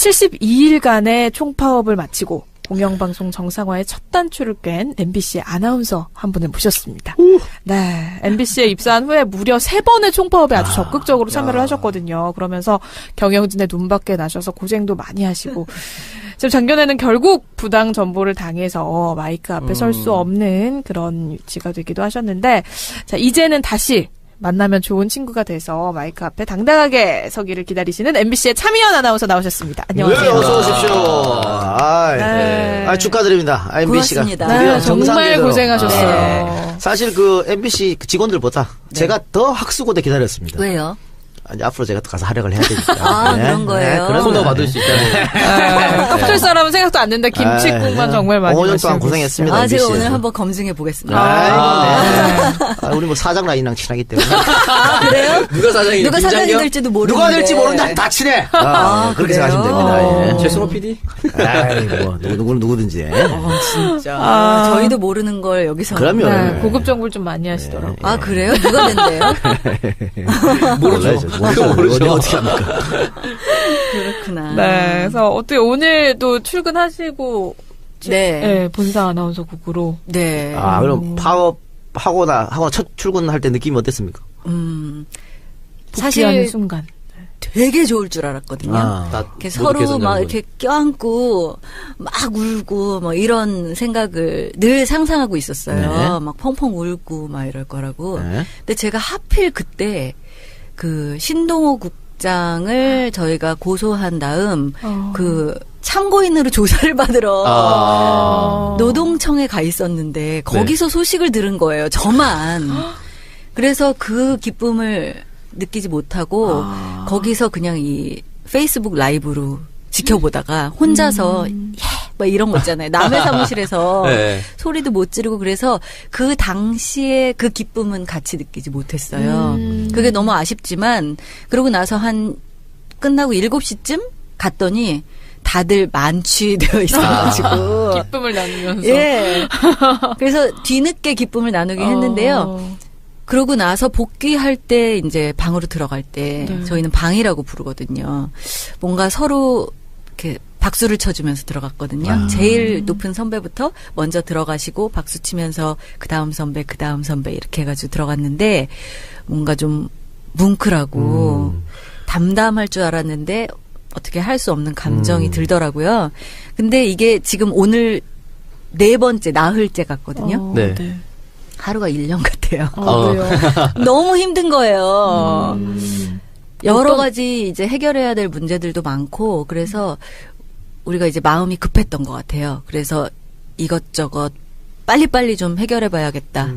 72일간의 총파업을 마치고 공영방송 정상화의 첫 단추를 깬 MBC의 아나운서 한 분을 모셨습니다. 네, MBC에 입사한 후에 무려 3번의 총파업에 아주 적극적으로 참여를 하셨거든요. 그러면서 경영진의 눈밖에 나셔서 고생도 많이 하시고 지금 작년에는 결국 부당 전보를 당해서 마이크 앞에 설 수 없는 그런 위치가 되기도 하셨는데, 자, 이제는 다시 만나면 좋은 친구가 돼서 마이크 앞에 당당하게 서기를 기다리시는 MBC의 차미연 아나운서 나오셨습니다. 안녕하세요. 네, 어서 오십시오. 네. 축하드립니다. MBC가. 네, 정말 고생하셨어요. 네. 사실 그 MBC 직원들보다 제가 더 학수고대 기다렸습니다. 왜요? 이제 앞으로 제가 가서 활약을 해야 되니까. 아, 네. 그런 거예요? 네, 코너 받을 수 있다는. 껍질 사람은 생각도 안 된다. 김치국만 정말 많이 5년 동안 고생했습니다. 아, MBC에서. 제가 오늘 한번 검증해 보겠습니다. 우리 뭐 사장 라인이랑 친하기 때문에. 아, 그래요? 누가 사장이 누가 사장이 될지도 모르는데. 누가 될지 모른다. 다 친해. 그렇게 그래요? 생각하시면 됩니다. 예. 최승호 PD? 아이, 뭐, 누구든지. 진짜. 저희도 모르는 걸 여기서. 그럼요. 네, 고급 정보를 좀 많이 하시더라고요. 아, 그래요? 누가 된대요? 모르죠. 어떻게 합니까? 그렇구나. 네, 그래서 어떻게 오늘도 출근하시고 네. 네, 본사 아나운서국으로. 네. 그럼 파업하고 첫 출근할 때 느낌이 어땠습니까? 사실 순간 되게 좋을 줄 알았거든요. 이렇게 서로 막 이렇게 껴안고 막 울고 뭐 이런 생각을 늘 상상하고 있었어요. 네. 막 펑펑 울고 막 이럴 거라고. 네. 근데 제가 하필 그때 그 신동호 국장을 저희가 고소한 다음 그 참고인으로 조사를 받으러 노동청에 가 있었는데 거기서 소식을 들은 거예요. 저만. 그래서 그 기쁨을 느끼지 못하고 거기서 그냥 이 페이스북 라이브로 지켜보다가 혼자서 막 이런 거 있잖아요. 남의 사무실에서 네. 소리도 못 지르고 그래서 그 당시에 그 기쁨은 같이 느끼지 못했어요. 그게 너무 아쉽지만 그러고 나서 끝나고 7시쯤 갔더니 다들 만취되어 있어가지고 기쁨을 나누면서. 예. 그래서 뒤늦게 기쁨을 나누긴 했는데요. 그러고 나서 복귀할 때 이제 방으로 들어갈 때 저희는 방이라고 부르거든요. 뭔가 서로 이렇게 박수를 쳐주면서 들어갔거든요. 제일 높은 선배부터 먼저 들어가시고 박수 치면서 그 다음 선배 이렇게 해가지고 들어갔는데 뭔가 좀 뭉클하고 담담할 줄 알았는데 어떻게 할 수 없는 감정이 들더라고요. 근데 이게 지금 오늘 4번째 나흘째 같거든요. 네. 하루가 1년 같아요. 왜요? 너무 힘든 거예요. 여러 가지 이제 해결해야 될 문제들도 많고 그래서 우리가 이제 마음이 급했던 것 같아요. 그래서 이것저것 빨리빨리 좀 해결해봐야겠다.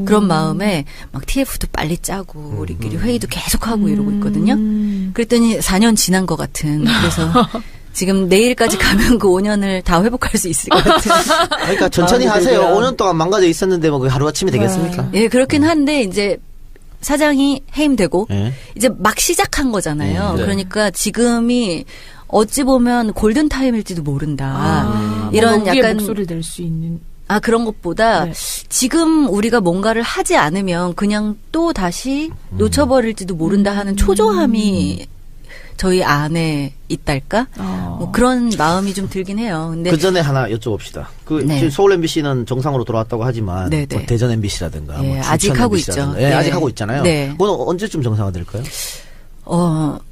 그런 마음에 막 TF도 빨리 짜고 우리끼리 회의도 계속하고 이러고 있거든요. 그랬더니 4년 지난 것 같은. 그래서 지금 내일까지 가면 그 5년을 다 회복할 수 있을 것 같은. 그러니까 천천히 하세요. 5년 동안 망가져 있었는데 뭐 하루아침에 되겠습니까? 예, 그렇긴 한데 이제 사장이 해임되고 이제 막 시작한 거잖아요. 네. 그러니까 지금이 어찌 보면 골든타임일지도 모른다. 이런 뭔가 우리의 약간 목소리를 낼 수 있는. 그런 것보다 지금 우리가 뭔가를 하지 않으면 그냥 또 다시 놓쳐버릴지도 모른다 하는 초조함이 저희 안에 있달까? 뭐 그런 마음이 좀 들긴 해요. 근데 그 전에 하나 여쭤봅시다. 지금 서울 MBC는 정상으로 돌아왔다고 하지만 뭐 대전 MBC라든가 뭐 아직 하고 있죠. 아직 하고 있잖아요. 네. 그건 언제쯤 정상화될까요?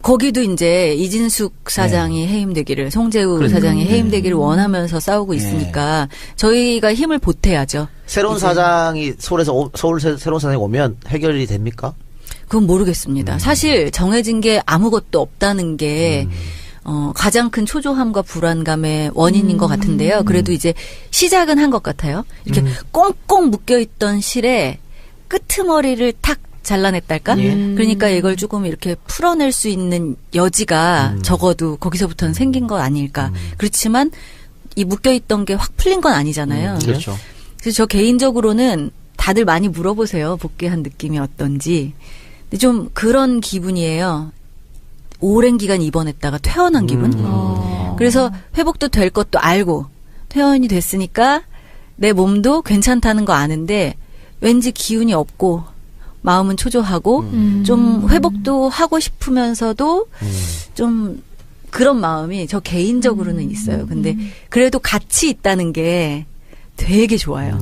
거기도 이제 이진숙 사장이 해임되기를, 송재우 사장이 해임되기를 원하면서 싸우고 있으니까 저희가 힘을 보태야죠. 새로운 사장이 서울 새로운 사장이 오면 해결이 됩니까? 그건 모르겠습니다. 사실 정해진 게 아무것도 없다는 게 가장 큰 초조함과 불안감의 원인인 것 같은데요. 그래도 이제 시작은 한 것 같아요. 이렇게 꽁꽁 묶여있던 실에 끄트머리를 탁 잘라냈달까? 그러니까 이걸 조금 이렇게 풀어낼 수 있는 여지가 적어도 거기서부터는 생긴 거 아닐까. 그렇지만 이 묶여있던 게 확 풀린 건 아니잖아요. 그렇죠. 그래서 저 개인적으로는 다들 많이 물어보세요. 복귀한 느낌이 어떤지. 근데 좀 그런 기분이에요. 오랜 기간 입원했다가 퇴원한 기분. 그래서 회복도 될 것도 알고 퇴원이 됐으니까 내 몸도 괜찮다는 거 아는데 왠지 기운이 없고 마음은 초조하고 좀 회복도 하고 싶으면서도 좀 그런 마음이 저 개인적으로는 있어요. 근데 그래도 같이 있다는 게 되게 좋아요.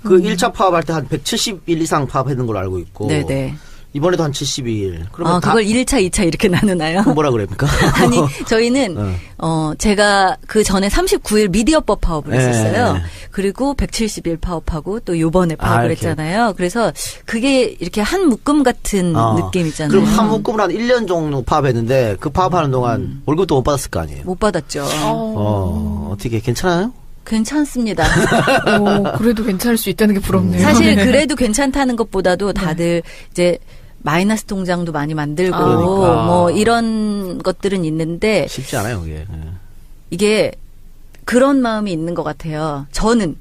그 1차 파업할 때 한 170일 이상 파업했는 걸로 알고 있고. 네네. 이번에도 한 72일. 그러면 그걸 1차, 2차 이렇게 나누나요? 뭐라 그럽니까? 아니, 저희는, 제가 그 전에 39일 미디어법 파업을 했었어요. 그리고 170일 파업하고 또 요번에 파업을 했잖아요. 그래서 그게 이렇게 한 묶음 같은 느낌 있잖아요. 그럼 한 묶음을 한 1년 정도 파업했는데 그 파업하는 동안 월급도 못 받았을 거 아니에요? 못 받았죠. 어떻게 괜찮아요? 괜찮습니다. 그래도 괜찮을 수 있다는 게 부럽네요. 사실 그래도 괜찮다는 것보다도 다들 이제 마이너스 통장도 많이 만들고 그러니까. 뭐 이런 것들은 있는데 쉽지 않아요, 그게. 이게 그런 마음이 있는 것 같아요. 저는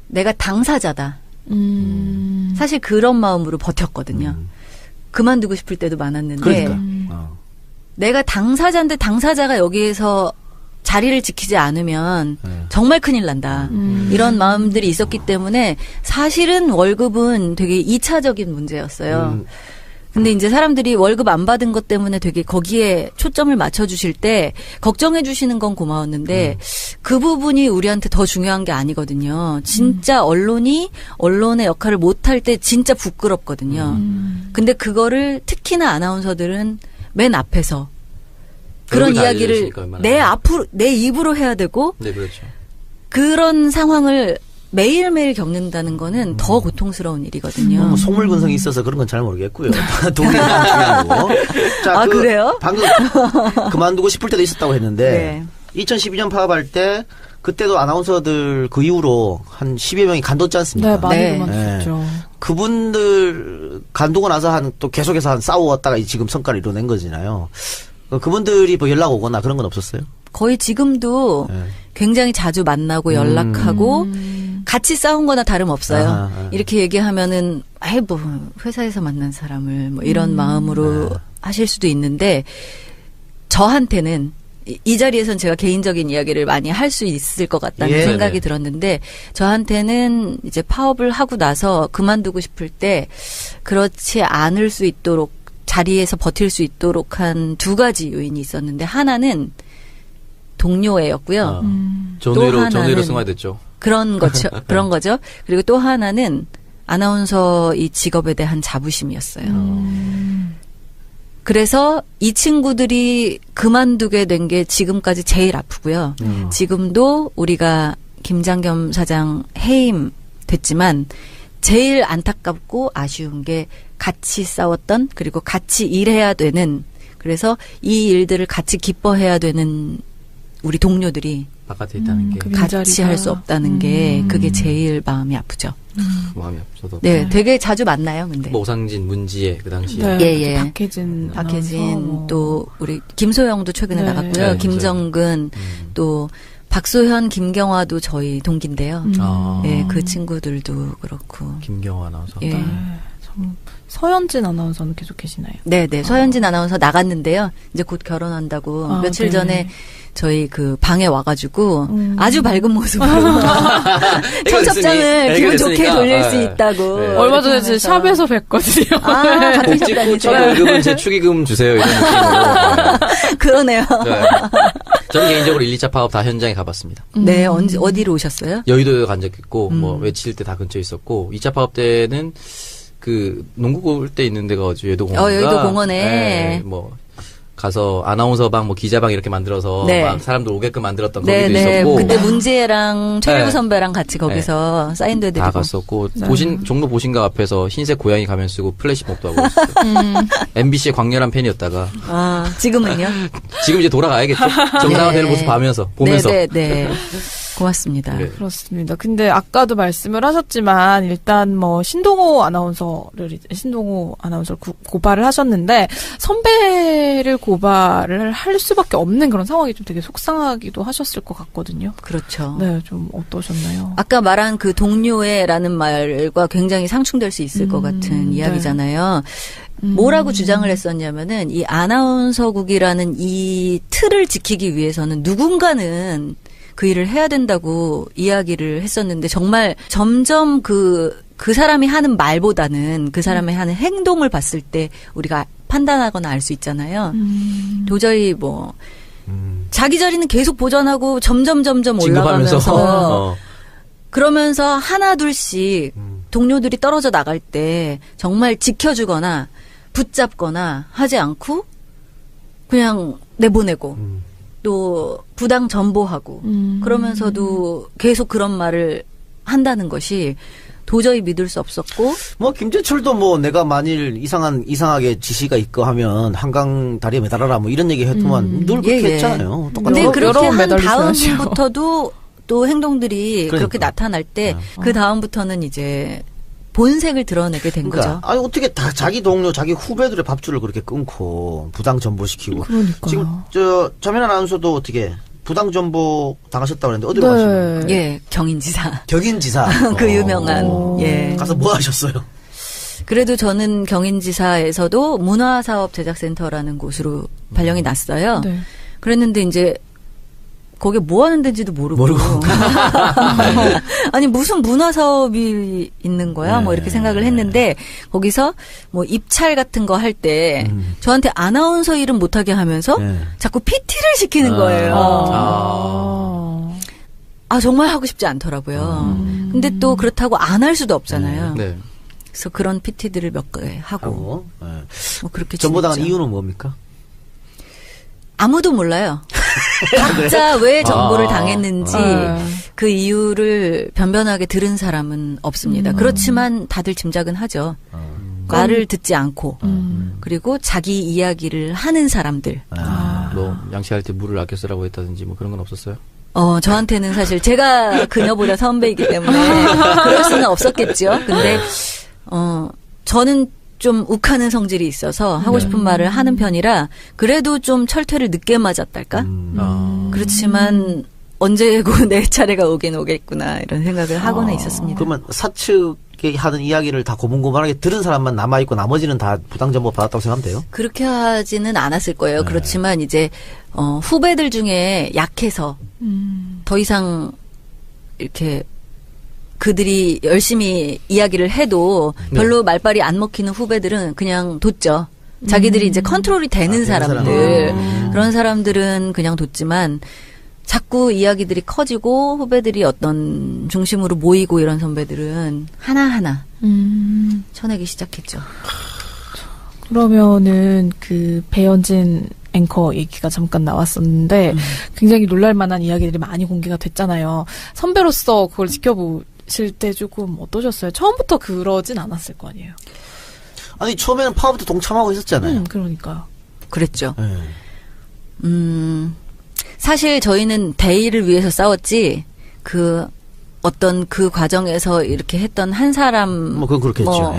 내가 당사자다. 사실 그런 마음으로 버텼거든요. 그만두고 싶을 때도 많았는데 그러니까. 내가 당사자인데 당사자가 여기에서 자리를 지키지 않으면 정말 큰일 난다. 이런 마음들이 있었기 때문에 사실은 월급은 되게 2차적인 문제였어요. 근데 이제 사람들이 월급 안 받은 것 때문에 되게 거기에 초점을 맞춰주실 때 걱정해 주시는 건 고마웠는데 그 부분이 우리한테 더 중요한 게 아니거든요. 진짜 언론의 역할을 못할 때 진짜 부끄럽거든요. 근데 그거를 특히나 아나운서들은 맨 앞에서 그런 이야기를 내 입으로 해야 되고 네, 그렇죠. 그런 상황을 매일매일 겪는다는 거는 더 고통스러운 일이거든요. 속물근성이 있어서 그런 건 잘 모르겠고요. 돈이 중요하고. 자, 그래요? 방금 그만두고 싶을 때도 있었다고 했는데 2012년 파업할 때 그때도 아나운서들 그 이후로 한 10여 명이 간뒀지 않습니까? 네, 많이 그만뒀죠. 그분들 간두고 나서 또 계속해서 싸웠다가 지금 성과를 이뤄낸 거잖아요. 그분들이 뭐 연락 오거나 그런 건 없었어요? 거의 지금도 굉장히 자주 만나고 연락하고 같이 싸운 거나 다름없어요. 이렇게 얘기하면은 뭐 회사에서 만난 사람을 뭐 이런 마음으로 하실 수도 있는데 저한테는 이 자리에선 제가 개인적인 이야기를 많이 할 수 있을 것 같다는 생각이 들었는데 저한테는 이제 파업을 하고 나서 그만두고 싶을 때 그렇지 않을 수 있도록 자리에서 버틸 수 있도록 한 두 가지 요인이 있었는데 하나는 동료애였고요. 전우회로 승화됐죠. 그런 거죠. 그리고 또 하나는 아나운서 이 직업에 대한 자부심이었어요. 그래서 이 친구들이 그만두게 된 게 지금까지 제일 아프고요. 지금도 우리가 김장겸 사장 해임 됐지만 제일 안타깝고 아쉬운 게 같이 싸웠던 그리고 같이 일해야 되는 그래서 이 일들을 같이 기뻐해야 되는 우리 동료들이 바깥에 있다는 게 같이 할 수 없다는 게 그게 제일 마음이 아프죠. 마음이 아프죠. 네, 되게 자주 만나요. 근데 뭐 오상진, 문지혜 그 당시에. 예. 박혜진 또 우리 김소영도 최근에 나갔고요. 네, 김정근 또 박소현, 김경화도 저희 동기인데요. 네, 그 친구들도 그렇고. 김경화 아나운서. 예. 서현진 아나운서는 계속 계시나요? 네. 서현진 아나운서 나갔는데요. 이제 곧 결혼한다고 며칠 전에 저희 그 방에 와가지고 아주 밝은 모습으로 청첩장을 기분 좋게 돌릴 수 있다고. 얼마 전에 제 샵에서 뵀거든요. 같은 샵 다니시죠? 월급은 제 축의금 주세요 이런 느낌으로. 그러네요. 네. 저는 개인적으로 1, 2차 파업 다 현장에 가봤습니다. 네, 어디로 오셨어요? 여의도에 간 적 있고 뭐 외칠 때 다 근처에 있었고 2차 파업 때는 그 농구 볼 때 있는 데가 여의도 공원인가? 여의도 공원에. 네, 뭐 가서 아나운서방 뭐 기자방 이렇게 만들어서 막 사람들 오게끔 만들었던 거기도 있었고 그때 문지혜랑 최일구 선배랑 같이 거기서 사인도 해드리고 다 갔었고 종로 보신각 앞에서 흰색 고양이 가면 쓰고 플래시몹도 하고 있었어요. MBC의 광렬한 팬이었다가 지금은요? 지금 이제 돌아가야겠죠. 정상화되는 모습 보면서 네. 고맙습니다. 네. 그렇습니다. 근데 아까도 말씀을 하셨지만 일단 뭐 신동호 아나운서를 고발을 하셨는데 선배를 고발을 할 수밖에 없는 그런 상황이 좀 되게 속상하기도 하셨을 것 같거든요. 그렇죠. 네, 좀 어떠셨나요? 아까 말한 그 동료애라는 말과 굉장히 상충될 수 있을 것 같은 이야기잖아요. 뭐라고 주장을 했었냐면은 이 아나운서국이라는 이 틀을 지키기 위해서는 누군가는 그 일을 해야 된다고 이야기를 했었는데 정말 점점 그 사람이 하는 말보다는 그 사람이 하는 행동을 봤을 때 우리가 판단하거나 알 수 있잖아요. 도저히 뭐 자기 자리는 계속 보전하고 점점 진급하면서. 올라가면서 그러면서 하나 둘씩 동료들이 떨어져 나갈 때 정말 지켜주거나 붙잡거나 하지 않고 그냥 내보내고 또 부당 전보하고 그러면서도 계속 그런 말을 한다는 것이 도저히 믿을 수 없었고. 뭐 김재철도 뭐 내가 만일 이상하게 지시가 있고 하면 한강 다리에 매달아라 뭐 이런 얘기 했더만 늘 그렇게 했잖아요. 근데 그렇게 한 매달리셔야죠. 다음부터도 또 행동들이 그렇게 나타날 때 그 다음부터는 이제 본색을 드러내게 된 거죠. 아니 어떻게 다 자기 동료, 자기 후배들의 밥줄을 그렇게 끊고 부당 전보시키고. 그러니까요. 지금 전민 아나운서도 어떻게 부당 전보 당하셨다고 그랬는데 어디로 가시나요? 예, 경인지사. 경인지사. 그 유명한. 예. 가서 뭐 하셨어요? 그래도 저는 경인지사에서도 문화사업 제작센터라는 곳으로 발령이 났어요. 네. 그랬는데 이제 거기에 뭐 하는 데인지도 모르고. 아니 무슨 문화사업이 있는 거야? 뭐 이렇게 생각을 했는데 거기서 뭐 입찰 같은 거 할 때 저한테 아나운서 일은 못하게 하면서 자꾸 PT를 시키는 거예요. 아 정말 하고 싶지 않더라고요. 근데 또 그렇다고 안 할 수도 없잖아요. 네. 그래서 그런 PT들을 몇 개 하고 뭐 그렇게 전보당한 지냈죠. 이유는 뭡니까? 아무도 몰라요. 각자 왜 정보를 당했는지 그 이유를 변변하게 들은 사람은 없습니다. 그렇지만 다들 짐작은 하죠. 말을 듣지 않고 그리고 자기 이야기를 하는 사람들. 뭐 양치할 때 물을 아껴 쓰라고 했다든지 뭐 그런 건 없었어요? 저한테는 사실 제가 그녀보다 선배이기 때문에 그럴 수는 없었겠죠. 근데 저는 좀 욱하는 성질이 있어서 하고 싶은 말을 하는 편이라 그래도 좀 철퇴를 늦게 맞았달까? 그렇지만 언제고 내 차례가 오긴 오겠구나 이런 생각을 하고는 있었습니다. 그러면 사측이 하는 이야기를 다 고분고분하게 들은 사람만 남아있고 나머지는 다 부당정보 받았다고 생각하면 돼요? 그렇게 하지는 않았을 거예요. 그렇지만 이제 후배들 중에 약해서 더 이상 이렇게 그들이 열심히 이야기를 해도 별로 말빨이 안 먹히는 후배들은 그냥 뒀죠. 자기들이 이제 컨트롤이 되는 사람들. 그런 사람들은 그냥 뒀지만 자꾸 이야기들이 커지고 후배들이 어떤 중심으로 모이고 이런 선배들은 하나하나 쳐내기 시작했죠. 그러면은 그 배현진 앵커 얘기가 잠깐 나왔었는데 굉장히 놀랄만한 이야기들이 많이 공개가 됐잖아요. 선배로서 그걸 지켜보실 때 조금 어떠셨어요? 처음부터 그러진 않았을 거 아니에요? 아니 처음에는 파업도 동참하고 있었잖아요. 그러니까요. 그랬죠. 사실 저희는 대의를 위해서 싸웠지 그 어떤 그 과정에서 이렇게 했던 한 사람 뭐 그건 그렇겠죠.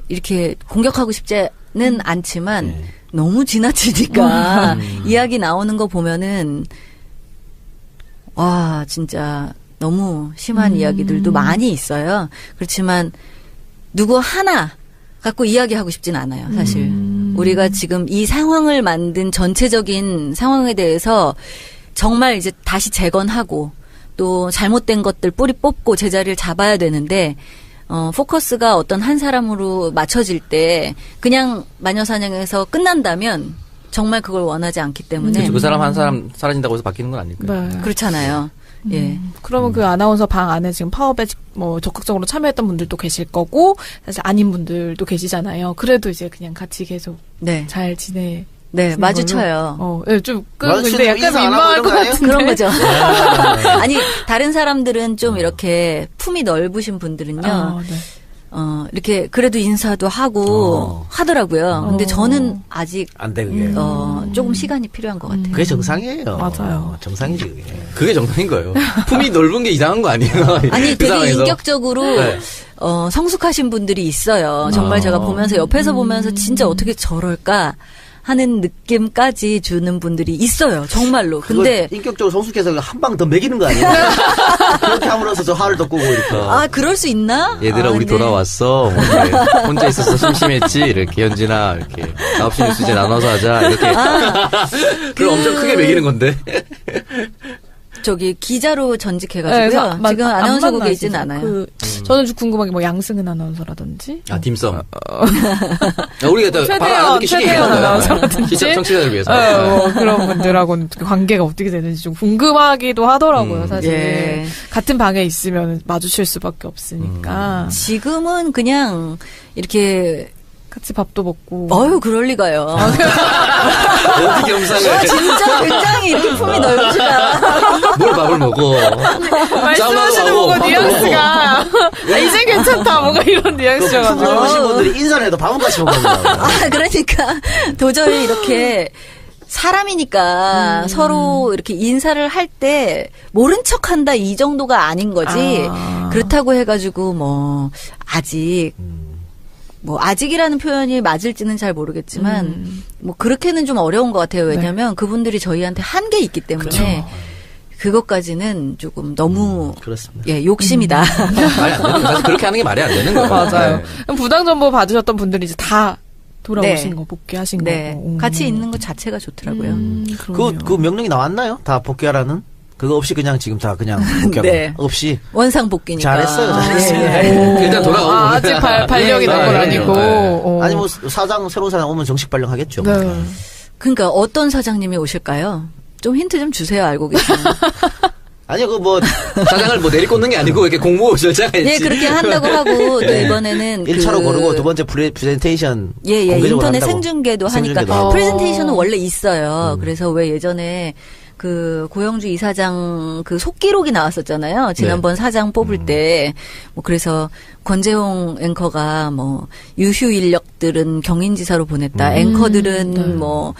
이렇게 공격하고 싶지는 않지만 너무 지나치니까 이야기 나오는 거 보면은 와 진짜 너무 심한 이야기들도 많이 있어요. 그렇지만 누구 하나 갖고 이야기하고 싶진 않아요. 사실 우리가 지금 이 상황을 만든 전체적인 상황에 대해서 정말 이제 다시 재건하고 또 잘못된 것들 뿌리 뽑고 제자리를 잡아야 되는데 포커스가 어떤 한 사람으로 맞춰질 때 그냥 마녀사냥에서 끝난다면 정말 그걸 원하지 않기 때문에 그 사람 한 사람 사라진다고 해서 바뀌는 건 아닐까요? 네. 그렇잖아요. 예. 그러면 그 아나운서 방 안에 지금 파업에 뭐 적극적으로 참여했던 분들도 계실 거고 사실 아닌 분들도 계시잖아요. 그래도 이제 그냥 같이 계속 잘 지내. 네, 마주쳐요. 네, 좀 근데 약간 민망할 것 같은데. 그런 거죠. 아니, 다른 사람들은 좀 이렇게 품이 넓으신 분들은요. 이렇게 그래도 인사도 하고 하더라고요. 근데 저는 아직 안 돼, 그게. 조금 시간이 필요한 것 같아요. 그게 정상이에요. 맞아요. 정상이지, 그게. 그게 정상인 거예요. 품이 넓은 게 이상한 거 아니에요? 아니, 그 되게 상황에서. 인격적으로 성숙하신 분들이 있어요. 정말 제가 보면서 옆에서 보면서 진짜 어떻게 저럴까 하는 느낌까지 주는 분들이 있어요. 정말로. 근데 인격적으로 성숙해서 한 방 더 먹이는 거 아니에요? 그렇게 함으로써 저 화를 더 끄고 이렇게. 그럴 수 있나? 얘들아 우리 돌아왔어. 뭐 이렇게 혼자 있어서 심심했지. 이렇게 현진아 이렇게 9시 뉴스제 나눠서 하자. 이렇게. 그걸 엄청 크게 먹이는 건데. 저기 기자로 전직해가지고요. 네, 지금 아나운서국에 있지는 않아요. 저는 좀 궁금한 게 뭐 양승은 아나운서라든지. 딤섬. 우리가 또 바로 알아듣기 쉽게 최대현 얘기하는 아나운서라든지. 청취자들 위해서. 뭐 그런 분들하고는 관계가 어떻게 되는지 좀 궁금하기도 하더라고요, 사실. 예. 같은 방에 있으면 마주칠 수밖에 없으니까. 지금은 그냥 이렇게 같이 밥도 먹고. 그럴 리가요. 어떻게 영상을. 진짜 굉장히 이렇게 품이 넓으시다. 뭘 밥을 먹어. 말씀하시는 뭔가 뉘앙스가 이제 괜찮다 뭔가 이런 뉘앙스여가지고. 오신 분들이 인사를 해도 밥은 같이 먹는다고. 그러니까 도저히 이렇게 사람이니까 서로 이렇게 인사를 할 때 모른 척한다 이 정도가 아닌 거지. 그렇다고 해가지고 뭐 아직 뭐 아직이라는 표현이 맞을지는 잘 모르겠지만 뭐 그렇게는 좀 어려운 것 같아요. 왜냐하면 그분들이 저희한테 한 게 있기 때문에 그쵸. 그것까지는 조금 너무 그렇습니다. 예 욕심이다. 말이 안 되는 거예요. 그렇게 하는 게 말이 안 되는 거예요. 맞아요. 네. 그럼 부당 정보 받으셨던 분들이 이제 다 돌아오신 네. 거 복귀하신 네, 거고. 같이 있는 것 자체가 좋더라고요. 그러네요. 그 명령이 나왔나요? 다 복귀하라는? 그거 없이 그냥 지금 다 그냥 복귀하고. 네. 없이. 원상 복귀니까. 잘했어요. 잘했어요. 예. 일단 돌아오고. 아직 발령이 난 건 네. 아니고. 네. 아니 뭐 새로운 사장 오면 정식 발령하겠죠. 네. 그러니까 어떤 사장님이 오실까요? 좀 힌트 좀 주세요. 알고 계시면. 아니 그 뭐 사장을 뭐 내리꽂는 게 아니고 이렇게 공모 절차가 있지. 네, 그렇게 한다고 하고 또 이번에는 1차로 고르고 두 번째 프레젠테이션 예, 공개적으로 인터넷 한다고. 생중계도 하니까 생중계도 하고. 프레젠테이션은 원래 있어요. 그래서 왜 예전에 그 고영주 이사장 그 속기록이 나왔었잖아요. 지난번 사장 뽑을 때. 뭐 그래서 권재홍 앵커가 뭐 유휴 인력들은 경인지사로 보냈다. 앵커들은 뭐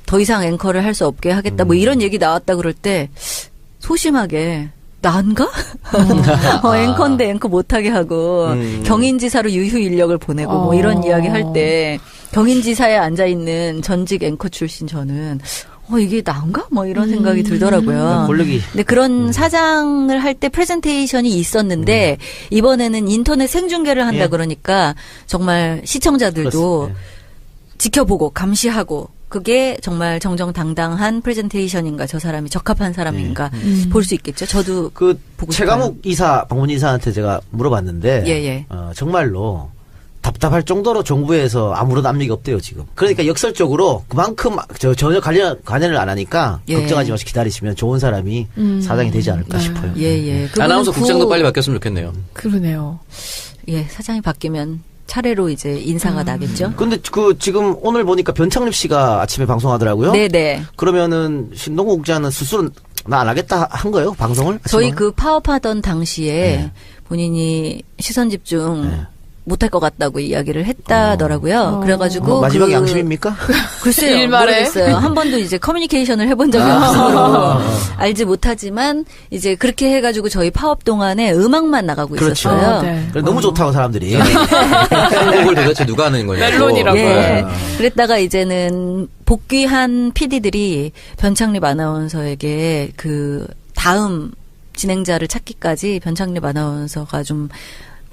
더 이상 앵커를 할 수 없게 하겠다. 뭐 이런 얘기 나왔다 그럴 때 소심하게 난가? 앵커인데 앵커 못하게 하고 경인지사로 유휴 인력을 보내고 뭐 이런 이야기 할 때 경인지사에 앉아있는 전직 앵커 출신 저는 이게 난가? 뭐 이런 생각이 들더라고요. 권력이. 근데 그런 사장을 할 때 프레젠테이션이 있었는데 이번에는 인터넷 생중계를 한다 예. 그러니까 정말 시청자들도 그렇습니다. 지켜보고 감시하고 그게 정말 정정당당한 프레젠테이션인가 저 사람이 적합한 사람인가 볼 수 있겠죠. 저도 그 보고 최강욱 이사 방문 이사한테 제가 물어봤는데 예. 정말로 답답할 정도로 정부에서 아무런 압력이 없대요 지금. 그러니까 역설적으로 그만큼 전혀 관여를 안 하니까 예. 걱정하지 마시고 기다리시면 좋은 사람이 사장이 되지 않을까 싶어요. 예. 그분은 아나운서 국장도 빨리 바뀌었으면 좋겠네요. 그러네요. 예, 사장이 바뀌면 차례로 이제 인사가 나겠죠. 근데 그 지금 오늘 보니까 변창립 씨가 아침에 방송하더라고요. 네네. 그러면은 신동국 국장은 스스로 나 안 하겠다 한 거예요 방송을? 저희 아침에? 그 파업하던 당시에 본인이 시선 집중 못할 것 같다고 이야기를 했다더라고요. 그래가지고 마지막 양심입니까? 글쎄요, 일말에. 모르겠어요. 한 번도 이제 커뮤니케이션을 해본 적이 없어서 알지 못하지만 이제 그렇게 해가지고 저희 파업 동안에 음악만 나가고 그렇죠. 있었어요. 네. 그래, 너무 좋다고 사람들이. 한국을 도대체 누가 하는 거냐고. 멜론이라고. 예. 그랬다가 이제는 복귀한 PD들이 변창립 아나운서에게 그 다음 진행자를 찾기까지 변창립 아나운서가 좀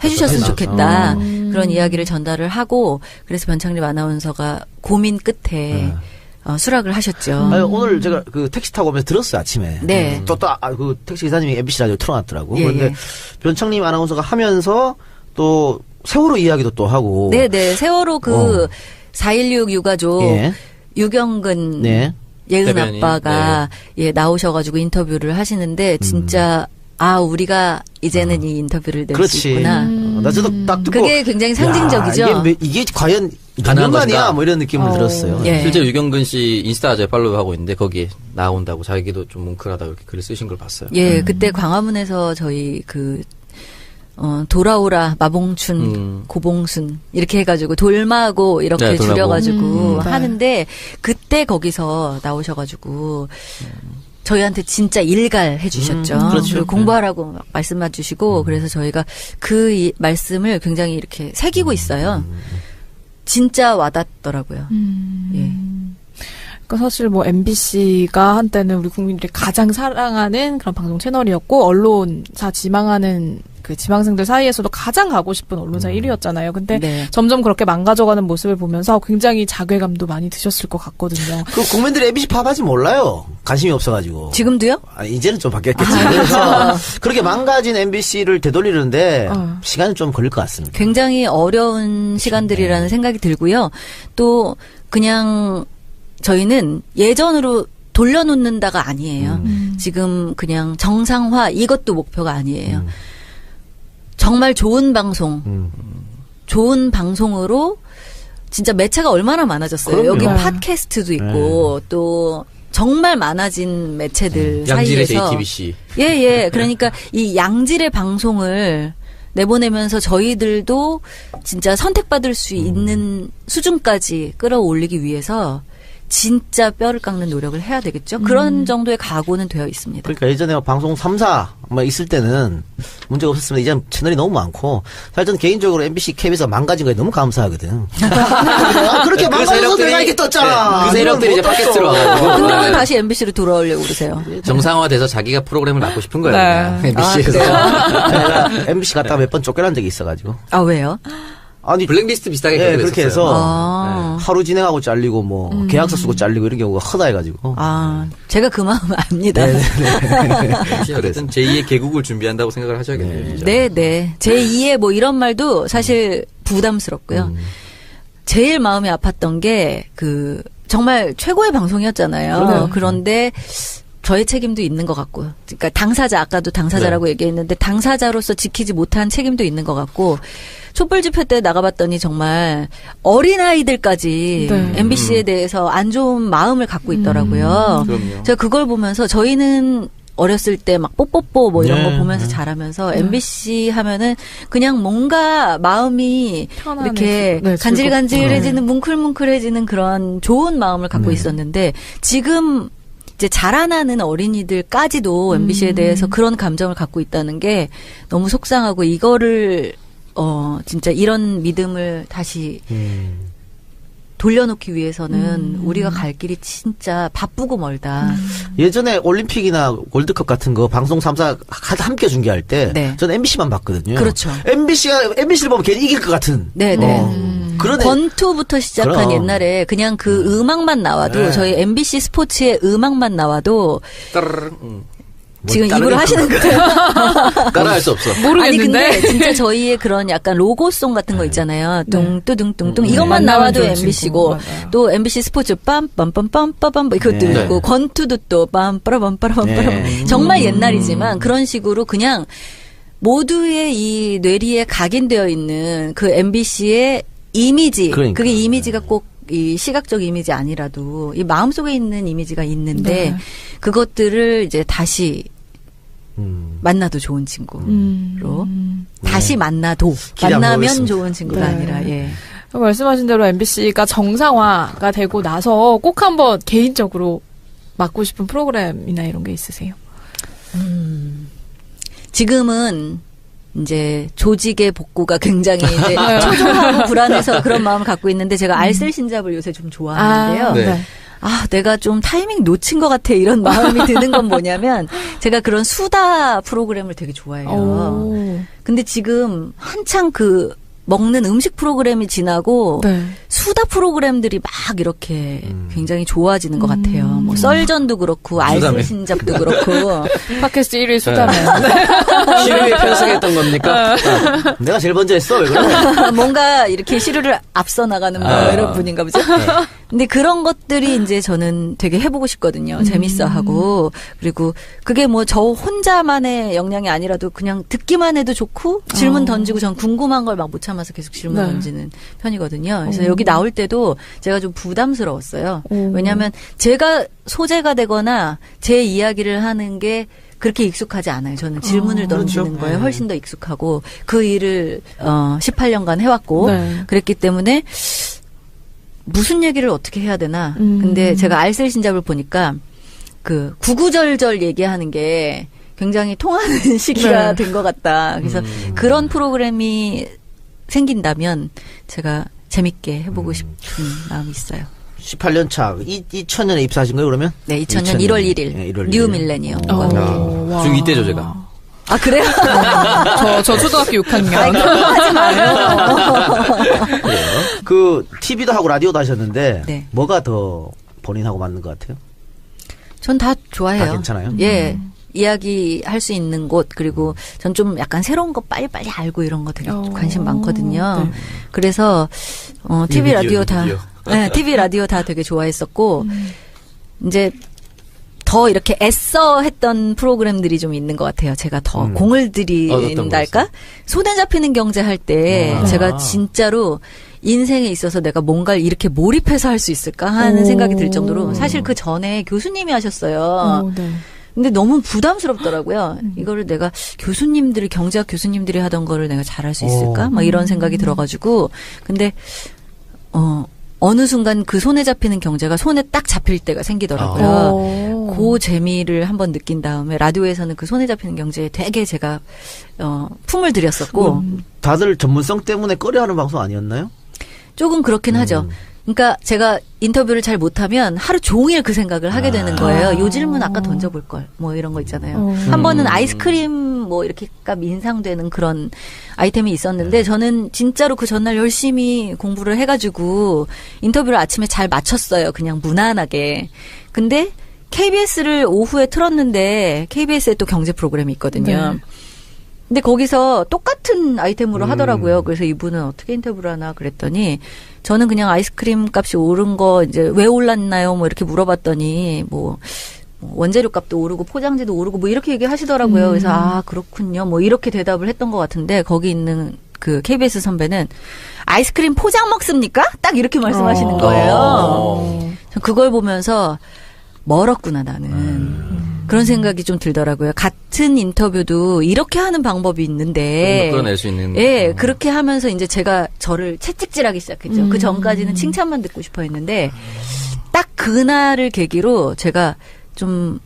해주셨으면 좋겠다. 그런 이야기를 전달을 하고 그래서 변창립 아나운서가 고민 끝에 수락을 하셨죠. 아니, 오늘 제가 그 택시 타고 오면서 들었어요 아침에. 네. 그 택시 기사님이 MBC 라디오 틀어놨더라고. 예, 그런데 예. 변창림 아나운서가 하면서 또 세월호 이야기도 또 하고. 네네. 세월호 그 4.16 유가족 예. 유경근 네. 예은 대변인, 아빠가 예 나오셔가지고 인터뷰를 하시는데 진짜 우리가 이제는 이 인터뷰를 낼 수 그렇지. 있구나. 나 저도 딱 듣고. 그게 굉장히 상징적이죠. 야, 이게 과연 가능한 몇만이야? 것인가? 뭐 이런 느낌을 들었어요. 예. 실제로 유경근 씨 인스타 제가 팔로우하고 있는데 거기에 나온다고 자기도 좀 뭉클하다고 이렇게 글을 쓰신 걸 봤어요. 예, 그때 광화문에서 저희 돌아오라 마봉춘 고봉순 이렇게 해가지고 돌마고 이렇게 네, 돌마고. 줄여가지고 네. 하는데 그때 거기서 나오셔가지고 저희한테 진짜 일갈 해주셨죠. 그렇죠. 그리고 공부하라고 막 말씀만 주시고 그래서 저희가 그 말씀을 굉장히 이렇게 새기고 있어요. 진짜 와닿더라고요. 예. 그러니까 사실 뭐 MBC가 한때는 우리 국민들이 가장 사랑하는 그런 방송 채널이었고 언론사 지망하는 그 지망생들 사이에서도 가장 가고 싶은 언론사 1위였잖아요. 근데 네. 점점 그렇게 망가져가는 모습을 보면서 굉장히 자괴감도 많이 드셨을 것 같거든요. 그 국민들이 MBC 파업하지 몰라요. 관심이 없어가지고. 지금도요? 이제는 좀 바뀌었겠지. 그래서 그렇게 망가진 MBC를 되돌리는데 시간은 좀 걸릴 것 같습니다. 굉장히 어려운 시간들이라는 생각이 들고요. 또 그냥 저희는 예전으로 돌려놓는다가 아니에요. 지금 그냥 정상화 이것도 목표가 아니에요. 정말 좋은 방송, 좋은 방송으로 진짜 매체가 얼마나 많아졌어요. 그럼요. 여기 팟캐스트도 있고 또 정말 많아진 매체들 양질의 사이에서 JTBC. 예. 그러니까 이 양질의 방송을 내보내면서 저희들도 진짜 선택받을 수 있는 수준까지 끌어올리기 위해서 진짜 뼈를 깎는 노력을 해야 되겠죠. 그런 정도의 각오는 되어 있습니다. 그러니까 예전에 방송 3사 있을 때는 문제가 없었습니다. 이제 채널이 너무 많고 사실 저는 개인적으로 MBC KBS가 망가진 거에 너무 감사하거든. 그렇게 망가져서 내가 이렇게 떴잖아. 그 세력들이 이제 팟캐스트로 와가지고. 근데 왜 다시 MBC로 돌아오려고 그러세요? 정상화돼서 자기가 프로그램을 맡고 싶은 거예요. 네. MBC에서. 제가 MBC 갔다가 몇 번 쫓겨난 적이 있어가지고. 아, 왜요? 아니 블랙리스트 비슷하게 예, 그렇게 됐었어요. 해서 하루 진행하고 잘리고 뭐 계약서 쓰고 잘리고 이런 경우가 허다 해가지고. 제가 그 마음 압니다. 어쨌든 제2의 개국을 준비한다고 생각을 하셔야겠네요. 진짜. 네. 제2의 뭐 이런 말도 사실 부담스럽고요. 제일 마음이 아팠던 게 그 정말 최고의 방송이었잖아요. 그러네요. 그런데 저의 책임도 있는 것 같고, 그러니까 당사자 아까도 당사자라고 얘기했는데 당사자로서 지키지 못한 책임도 있는 것 같고, 촛불 집회 때 나가봤더니 정말 어린 아이들까지 네. MBC에 대해서 안 좋은 마음을 갖고 있더라고요. 그럼요. 제가 그걸 보면서 저희는 어렸을 때 막 뽀뽀뽀 뭐 이런 네, 거 보면서 네. 자라면서 MBC 하면은 그냥 뭔가 마음이 편안해지고, 이렇게 네, 간질간질해지는 뭉클뭉클해지는 그런 좋은 마음을 갖고 있었는데 지금 이제 자라나는 어린이들까지도 MBC에 대해서 그런 감정을 갖고 있다는 게 너무 속상하고 이거를 진짜 이런 믿음을 다시 돌려놓기 위해서는 우리가 갈 길이 진짜 바쁘고 멀다. 예전에 올림픽이나 월드컵 같은 거 방송 3사 함께 중계할 때 네. 저는 MBC만 봤거든요. 그렇죠. MBC를 보면 괜히 이길 것 같은. 네네. 그런 권투부터 시작한 그럼. 옛날에 그냥 그 음악만 나와도 네. 저희 MBC 스포츠의 음악만 나와도 따르르. 지금 다른 입으로 하시는 거예요. 따라할 수 없어. 아니 모르겠는데. 근데 진짜 저희의 그런 약간 로고송 같은 거 있잖아요. 뚱뚜둥뚱뚱 네. 이것만 만나면 나와도 좋은 MBC고 친구. 맞아요. 또 MBC 스포츠 빰빰빰빰빰빰 이것도 네. 있고 권투도 또 빰빠라빰빠라빰빠라 네. 정말 옛날이지만 그런 식으로 그냥 모두의 이 뇌리에 각인되어 있는 그 MBC의 이미지 그러니까. 그게 이미지가 꼭 이 시각적 이미지 아니라도 이 마음속에 있는 이미지가 있는데 네. 그것들을 이제 다시 만나도 좋은 친구로 다시 만나도 기대 한번 만나면 해보겠습니다. 좋은 친구가 네. 아니라 예. 말씀하신 대로 MBC가 정상화가 되고 나서 꼭 한번 개인적으로 맡고 싶은 프로그램이나 이런 게 있으세요? 지금은 이제 조직의 복구가 굉장히 이제 초조하고 불안해서 그런 마음을 갖고 있는데 제가 알쓸신잡을 요새 좀 좋아하는데요. 네. 내가 좀 타이밍 놓친 것 같아 이런 마음이 드는 건 뭐냐면 제가 그런 수다 프로그램을 되게 좋아해요. 오. 근데 지금 한창 그 먹는 음식 프로그램이 지나고 네. 수다 프로그램들이 막 이렇게 굉장히 좋아지는 것 같아요. 뭐 썰전도 그렇고 알쓸신잡도 그렇고 팟캐스트 1위 수다면. 시류에 편승했던 겁니까? 내가 제일 먼저 했어. 왜 그래? 뭔가 이렇게 시류를 앞서 나가는 뭐 이런 분인가 보죠. 근데 그런 것들이 이제 저는 되게 해보고 싶거든요. 재밌어하고 그리고 그게 뭐 저 혼자만의 역량이 아니라도 그냥 듣기만 해도 좋고 질문 던지고 전 궁금한 걸 막 못 참아서 계속 질문 네. 던지는 편이거든요. 그래서 여기 나올 때도 제가 좀 부담스러웠어요. 오. 왜냐하면 제가 소재가 되거나 제 이야기를 하는 게 그렇게 익숙하지 않아요. 저는 질문을 던지는 그렇죠. 거에 훨씬 더 익숙하고 그 일을 18년간 해왔고 네. 그랬기 때문에 무슨 얘기를 어떻게 해야 되나. 근데 제가 알쓸신잡을 보니까 그 구구절절 얘기하는 게 굉장히 통하는 시기가 네. 된 것 같다. 그래서 그런 프로그램이 생긴다면 제가 재밌게 해보고 싶은 마음이 있어요. 18년 차. 2000년에 입사하신 거예요, 그러면? 네, 2000년 1월 1일 네, 1월 뉴 1일. 밀레니엄. 와. 중2 때죠, 제가. 아, 그래요? 저 초등학교 6학년. 하지 마요. 그 TV도 하고 라디오도 하셨는데 네. 뭐가 더 본인하고 맞는 것 같아요? 전 다 좋아해요. 다 괜찮아요? 예. 이야기 할 수 있는 곳, 그리고 전 좀 약간 새로운 거 빨리빨리 알고 이런 거 되게 관심 많거든요. 네. 그래서, TV, 라디오 다, 뉴미디어. 네, TV, 라디오 다 되게 좋아했었고, 이제 더 이렇게 애써 했던 프로그램들이 좀 있는 것 같아요. 제가 더 공을 어떤 들인달까? 거였어요? 손에 잡히는 경제 할 때 제가 진짜로 인생에 있어서 내가 뭔가를 이렇게 몰입해서 할 수 있을까 하는 생각이 들 정도로 사실 그 전에 교수님이 하셨어요. 네. 근데 너무 부담스럽더라고요. 이거를 내가 교수님들이, 경제학 교수님들이 하던 거를 내가 잘할 수 있을까? 막 이런 생각이 들어가지고. 근데, 어느 순간 그 손에 잡히는 경제가 손에 딱 잡힐 때가 생기더라고요. 그 재미를 한번 느낀 다음에 라디오에서는 그 손에 잡히는 경제에 되게 제가, 품을 들였었고. 다들 전문성 때문에 꺼려하는 방송 아니었나요? 조금 그렇긴 하죠. 그러니까 제가 인터뷰를 잘 못하면 하루 종일 그 생각을 하게 되는 거예요. 요 질문 아까 던져볼 걸. 뭐 이런 거 있잖아요. 한 번은 아이스크림 뭐 이렇게 값 인상되는 그런 아이템이 있었는데 저는 진짜로 그 전날 열심히 공부를 해가지고 인터뷰를 아침에 잘 마쳤어요. 그냥 무난하게. 근데 KBS를 오후에 틀었는데 KBS에 또 경제 프로그램이 있거든요. 네. 근데 거기서 똑같은 아이템으로 하더라고요. 그래서 이분은 어떻게 인터뷰를 하나 그랬더니 저는 그냥 아이스크림 값이 오른 거 이제 왜 올랐나요? 뭐 이렇게 물어봤더니 뭐 원재료 값도 오르고 포장지도 오르고 뭐 이렇게 얘기하시더라고요. 그래서 아 그렇군요. 뭐 이렇게 대답을 했던 것 같은데 거기 있는 그 KBS 선배는 아이스크림 포장 먹습니까? 딱 이렇게 말씀하시는 거예요. 전 그걸 보면서 멀었구나 나는. 그런 생각이 좀 들더라고요. 같은 인터뷰도 이렇게 하는 방법이 있는데. 끌어낼 수 있는. 예, 그렇게 하면서 이제 제가 저를 채찍질하기 시작했죠. 그 전까지는 칭찬만 듣고 싶어 했는데, 딱 그날을 계기로 제가 좀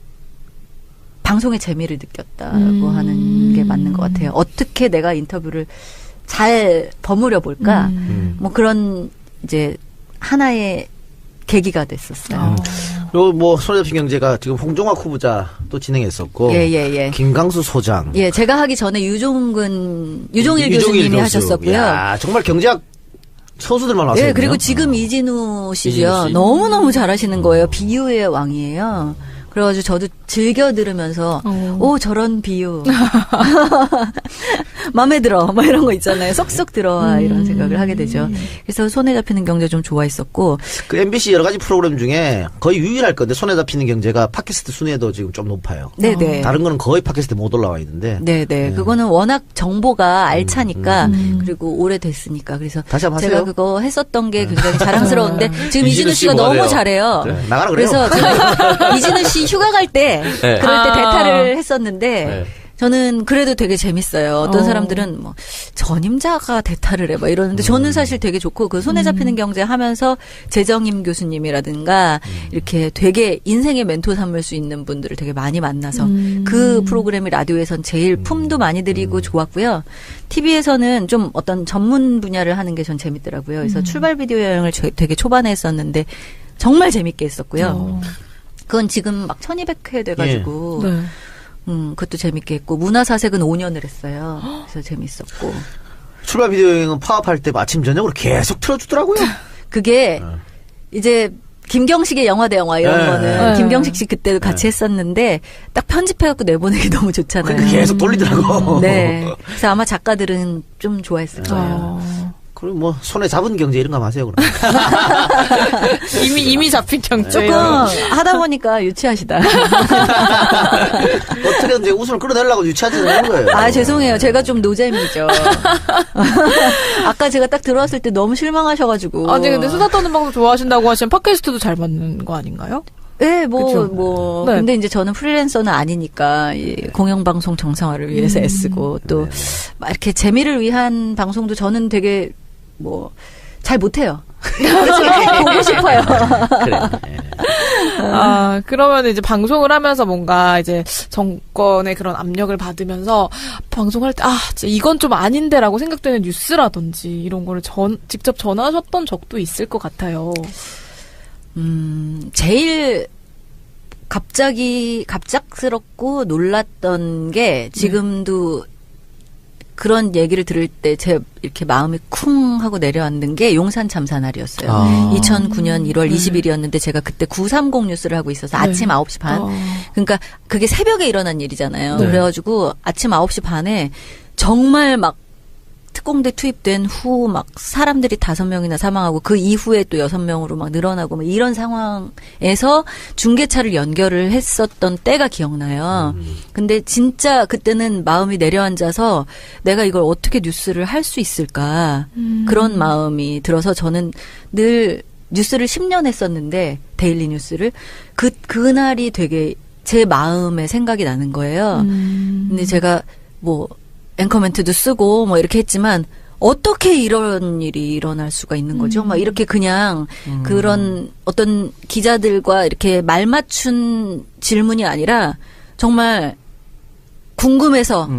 방송의 재미를 느꼈다고 하는 게 맞는 것 같아요. 어떻게 내가 인터뷰를 잘 버무려 볼까? 뭐 그런 이제 하나의 계기가 됐었어요. 그리고 뭐 손에 잡힌 경제가 지금 홍종학 후보자 또 진행했었고, 예. 김강수 소장, 예, 제가 하기 전에 유종일 교수님이 교수. 하셨었고요. 야, 정말 경제학 선수들만 왔어요. 예, 그리고 지금 이진우 씨고요. 이진우 씨. 너무너무 잘하시는 거예요. 비유의 왕이에요. 그래가지고 저도 즐겨 들으면서 오 저런 비유 마음에 들어 뭐 이런 거 있잖아요. 쏙쏙 들어와 이런 생각을 하게 되죠. 그래서 손에 잡히는 경제 좀 좋아했었고 그 MBC 여러 가지 프로그램 중에 거의 유일할 건데 손에 잡히는 경제가 팟캐스트 순위에도 지금 좀 높아요. 네네. 다른 거는 거의 팟캐스트에 못 올라와 있는데. 네네. 그거는 워낙 정보가 알차니까 그리고 오래됐으니까 그래서 다시 한번 제가 하세요. 그거 했었던 게 굉장히 자랑스러운데 지금 이진우 씨가 뭐 너무 하래요? 잘해요. 그래, 나가라 그래요. 그래서 제가 이진우 씨 휴가 갈 때 네. 그럴 때 대타를 했었는데 네. 저는 그래도 되게 재밌어요. 어떤 사람들은 뭐 전임자가 대타를 해 막 이러는데 저는 사실 되게 좋고 그 손에 잡히는 경제 하면서 재정임 교수님이라든가 이렇게 되게 인생의 멘토 삼을 수 있는 분들을 되게 많이 만나서 그 프로그램이 라디오에선 제일 품도 많이 들이고 좋았고요. TV에서는 좀 어떤 전문 분야를 하는 게 전 재밌더라고요. 그래서 출발 비디오 여행을 되게 초반에 했었는데 정말 재밌게 했었고요. 그건 지금 막 1200회 돼가지고 네. 그것도 재밌게 했고 문화사색은 5년을 했어요. 그래서 재밌었고 출발 비디오 여행은 파업할 때 아침 저녁으로 계속 틀어주더라고요. 그게 이제 김경식의 영화 대 영화 이런 네. 거는 네. 김경식 씨 그때도 같이 했었는데 딱 편집해갖고 내보내기 너무 좋잖아요. 그러니까 계속 돌리더라고. 네. 그래서 아마 작가들은 좀 좋아했을 거예요. 그럼 뭐 손에 잡은 경제 이런 거 하면 하세요 그럼. 이미 잡힌 경제. 조금 하다 보니까 유치하시다. 어떻게든 이제 웃음을 끌어내려고 유치하지 않는 거예요. 아, 죄송해요. 제가 좀 노잼이죠. 아까 제가 딱 들어왔을 때 너무 실망하셔가지고. 아니 근데 수다 떠는 방송 좋아하신다고 하시면 팟캐스트도 잘 맞는 거 아닌가요? 네, 그쵸? 네. 네. 근데 이제 저는 프리랜서는 아니니까, 이 공영방송 정상화를 위해서 애쓰고, 또, 막 이렇게 재미를 위한 방송도 저는 되게, 잘 못해요. 보고 싶어요. 그래. 아, 그러면 이제 방송을 하면서 뭔가 이제 정권의 그런 압력을 받으면서 방송할 때, 진짜 이건 좀 아닌데라고 생각되는 뉴스라든지 이런 거를 직접 전하셨던 적도 있을 것 같아요. 제일 갑작스럽고 놀랐던 게 지금도 그런 얘기를 들을 때 제 이렇게 마음이 쿵 하고 내려앉는 게 용산 참사 날이었어요. 2009년 1월 20일이었는데 제가 그때 930 뉴스를 하고 있어서 아침 9시 반. 그러니까 그게 새벽에 일어난 일이잖아요. 그래가지고 아침 9시 반에 정말 막 특공대 투입된 후 막 사람들이 5명이나 사망하고 그 이후에 또 6명으로 막 늘어나고 막 이런 상황에서 중계차를 연결을 했었던 때가 기억나요. 근데 진짜 그때는 마음이 내려앉아서 내가 이걸 어떻게 뉴스를 할 수 있을까 그런 마음이 들어서 저는 늘 뉴스를 10년 했었는데 데일리 뉴스를 그날이 되게 제 마음에 생각이 나는 거예요. 근데 제가 뭐 앵커멘트도 쓰고 뭐 이렇게 했지만 어떻게 이런 일이 일어날 수가 있는 거죠? 막 이렇게 그냥 그런 어떤 기자들과 이렇게 말 맞춘 질문이 아니라 정말 궁금해서